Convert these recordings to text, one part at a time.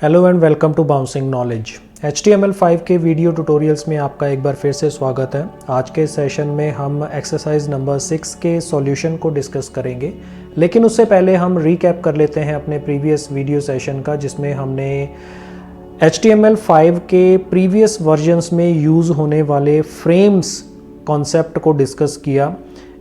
Hello and welcome to bouncing knowledge. HTML5 के video tutorials में आपका एक बार फिर से स्वागत है। आज के सेशन में हम एक्सरसाइज नंबर 6 के सॉल्यूशन को डिस्कस करेंगे, लेकिन उससे पहले हम रीकैप कर लेते हैं अपने प्रीवियस वीडियो सेशन का, जिसमें हमने HTML5 के प्रीवियस वर्जन्स में यूज़ होने वाले फ्रेम्स कॉन्सेप्ट को डिस्कस किया।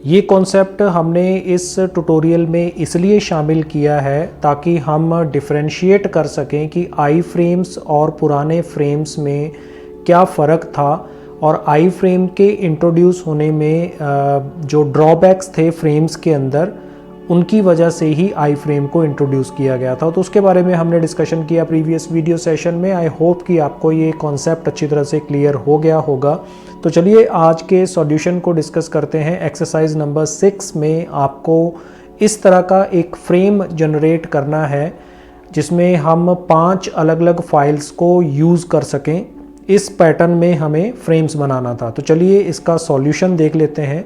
ये कॉन्सेप्ट हमने इस ट्यूटोरियल में इसलिए शामिल किया है ताकि हम डिफरेंशिएट कर सकें कि आई फ्रेम्स और पुराने फ्रेम्स में क्या फ़र्क था, और आई फ्रेम के इंट्रोड्यूस होने में जो ड्रॉबैक्स थे फ्रेम्स के अंदर, उनकी वजह से ही आई फ्रेम को इंट्रोड्यूस किया गया था। तो उसके बारे में हमने डिस्कशन किया प्रीवियस वीडियो सेशन में। आई होप कि आपको ये कॉन्सेप्ट अच्छी तरह से क्लियर हो गया होगा। तो चलिए आज के सॉल्यूशन को डिस्कस करते हैं। एक्सरसाइज नंबर 6 में आपको इस तरह का एक फ्रेम जनरेट करना है जिसमें हम 5 अलग अलग फाइल्स को यूज़ कर सकें। इस पैटर्न में हमें फ्रेम्स बनाना था। तो चलिए इसका सॉल्यूशन देख लेते हैं।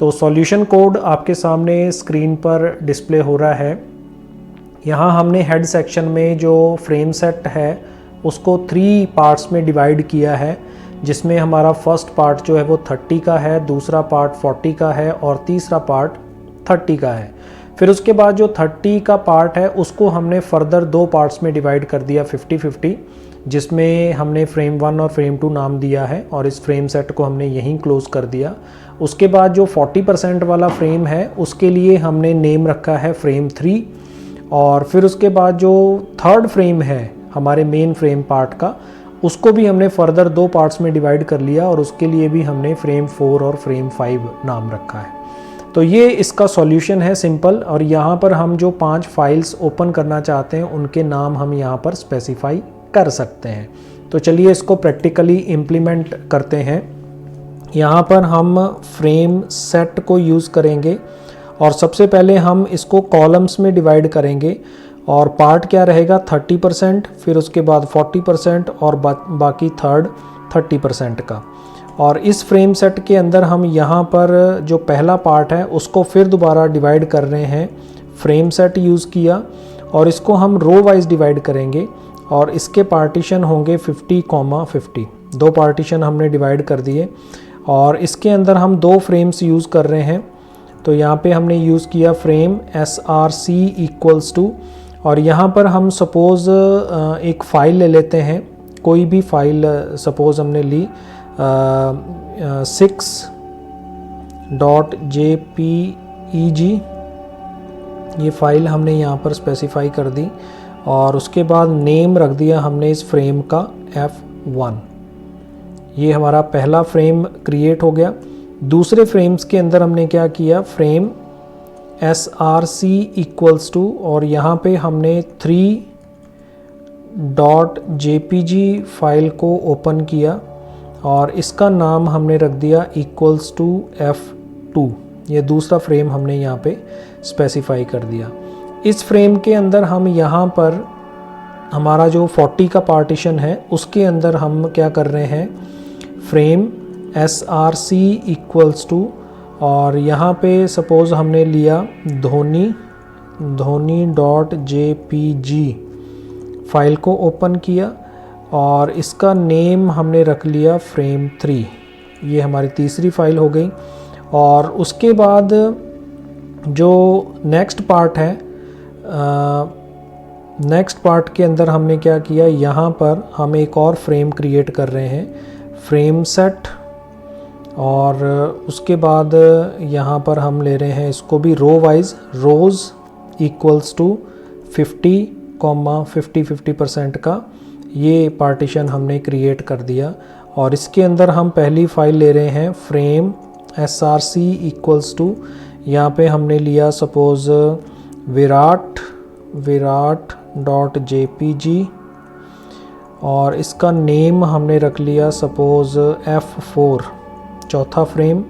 तो सॉल्यूशन कोड आपके सामने स्क्रीन पर डिस्प्ले हो रहा है। यहाँ हमने हेड सेक्शन में जो फ्रेम सेट है उसको 3 पार्ट्स में डिवाइड किया है, जिसमें हमारा फर्स्ट पार्ट जो है वो 30 का है, दूसरा पार्ट 40 का है और तीसरा पार्ट 30 का है। फिर उसके बाद जो 30 का पार्ट है उसको हमने फर्दर 2 पार्ट्स में डिवाइड कर दिया 50-50, जिसमें हमने फ्रेम 1 और फ्रेम 2 नाम दिया है, और इस फ्रेम सेट को हमने यहीं क्लोज कर दिया। उसके बाद जो 40% वाला फ्रेम है उसके लिए हमने नेम रखा है फ्रेम 3, और फिर उसके बाद जो थर्ड फ्रेम है हमारे मेन फ्रेम पार्ट का, उसको भी हमने फर्दर 2 पार्ट्स में डिवाइड कर लिया, और उसके लिए भी हमने फ्रेम 4 और फ्रेम 5 नाम रखा है। तो ये इसका सॉल्यूशन है सिंपल। और यहाँ पर हम जो 5 फाइल्स ओपन करना चाहते हैं उनके नाम हम यहाँ पर स्पेसिफाई कर सकते हैं। तो चलिए इसको प्रैक्टिकली इम्प्लीमेंट करते हैं। यहाँ पर हम फ्रेम सेट को यूज़ करेंगे, और सबसे पहले हम इसको कॉलम्स में डिवाइड करेंगे। और पार्ट क्या रहेगा 30%, फिर उसके बाद 40% और बाकी थर्ड 30% का। और इस फ्रेम सेट के अंदर हम यहाँ पर जो पहला पार्ट है उसको फिर दोबारा डिवाइड कर रहे हैं। फ्रेम सेट यूज़ किया और इसको हम रो वाइज डिवाइड करेंगे, और इसके पार्टीशन होंगे 50,50। 2 पार्टीशन हमने डिवाइड कर दिए, और इसके अंदर हम 2 फ्रेम्स यूज़ कर रहे हैं। तो यहाँ पे हमने यूज़ किया फ्रेम SRC = 2, और यहाँ पर हम सपोज़ एक फ़ाइल ले लेते हैं, कोई भी फ़ाइल सपोज़ हमने ली 6.jpeg, ये फ़ाइल हमने यहाँ पर स्पेसिफाई कर दी, और उसके बाद नेम रख दिया हमने इस फ्रेम का F1। ये हमारा पहला फ्रेम क्रिएट हो गया। दूसरे फ्रेम्स के अंदर हमने क्या किया, फ्रेम SRC = 2, और यहाँ पे हमने 3.jpg फाइल को ओपन किया, और इसका नाम हमने रख दिया =F2। ये दूसरा फ्रेम हमने यहाँ पे स्पेसिफाई कर दिया। इस फ्रेम के अंदर हम यहाँ पर हमारा जो 40 का पार्टीशन है उसके अंदर हम क्या कर रहे हैं, फ्रेम SRC = 2, और यहाँ पे सपोज़ हमने लिया धोनी.jpg फाइल को ओपन किया, और इसका नेम हमने रख लिया फ्रेम 3। ये हमारी तीसरी फाइल हो गई। और उसके बाद जो नेक्स्ट पार्ट है, नेक्स्ट पार्ट के अंदर हमने क्या किया, यहाँ पर हम एक और फ्रेम क्रिएट कर रहे हैं, फ्रेम सेट, और उसके बाद यहाँ पर हम ले रहे हैं इसको भी रो वाइज, रोज़ = 50,50% का ये पार्टीशन हमने क्रिएट कर दिया। और इसके अंदर हम पहली फाइल ले रहे हैं फ्रेम SRC = 2, यहाँ पे हमने लिया सपोज़ विराट.jpg, और इसका नेम हमने रख लिया सपोज़ F4, चौथा फ्रेम।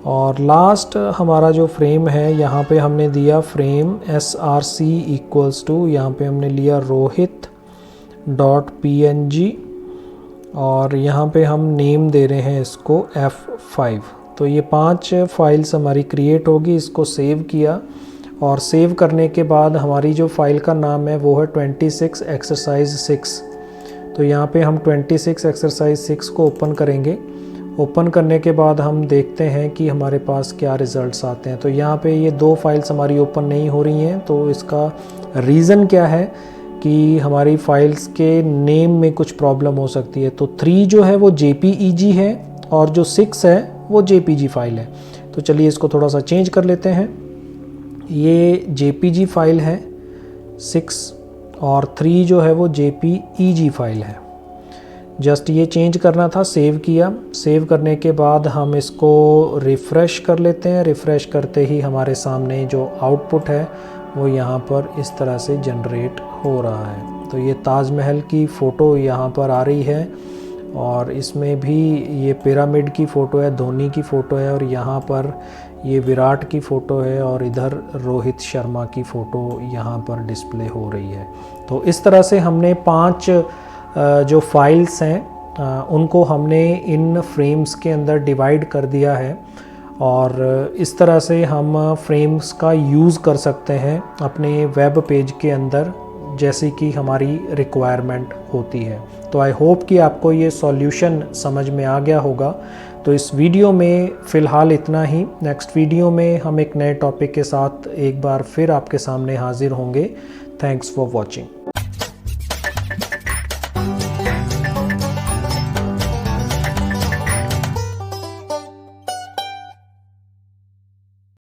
और लास्ट हमारा जो फ्रेम है यहाँ पे हमने दिया फ्रेम SRC = 2, यहाँ पे हमने लिया रोहित.png, और यहाँ पे हम नेम दे रहे हैं इसको F5। तो ये 5 फाइल्स हमारी क्रिएट होगी। इसको सेव किया, और सेव करने के बाद हमारी जो फाइल का नाम है वो है 26 एक्सरसाइज 6। तो यहाँ पे हम 26 एक्सरसाइज 6 को ओपन करेंगे। ओपन करने के बाद हम देखते हैं कि हमारे पास क्या रिज़ल्ट्स आते हैं। तो यहाँ पे ये 2 फाइल्स हमारी ओपन नहीं हो रही हैं, तो इसका रीज़न क्या है कि हमारी फाइल्स के नेम में कुछ प्रॉब्लम हो सकती है। तो 3 जो है वो JPEG है और जो 6 है वो JPG फाइल है। तो चलिए इसको थोड़ा सा चेंज कर लेते हैं। ये JPG फाइल है 6 और 3 जो है वो JPEG फाइल है। जस्ट ये चेंज करना था, सेव किया। सेव करने के बाद हम इसको रिफ़्रेश कर लेते हैं। रिफ़्रेश करते ही हमारे सामने जो आउटपुट है वो यहाँ पर इस तरह से जनरेट हो रहा है। तो ये ताजमहल की फ़ोटो यहाँ पर आ रही है और इसमें भी ये पिरामिड की फ़ोटो है, धोनी की फ़ोटो है और यहाँ पर ये विराट की फ़ोटो है और इधर रोहित शर्मा की फ़ोटो यहाँ पर डिस्प्ले हो रही है। तो इस तरह से हमने 5 जो फाइल्स हैं उनको हमने इन फ्रेम्स के अंदर डिवाइड कर दिया है और इस तरह से हम फ्रेम्स का यूज़ कर सकते हैं अपने वेब पेज के अंदर जैसी कि हमारी रिक्वायरमेंट होती है। तो आई होप कि आपको ये सॉल्यूशन समझ में आ गया होगा। तो इस वीडियो में फ़िलहाल इतना ही। नेक्स्ट वीडियो में हम एक नए टॉपिक के साथ एक बार फिर आपके सामने हाजिर होंगे। Thanks for watching.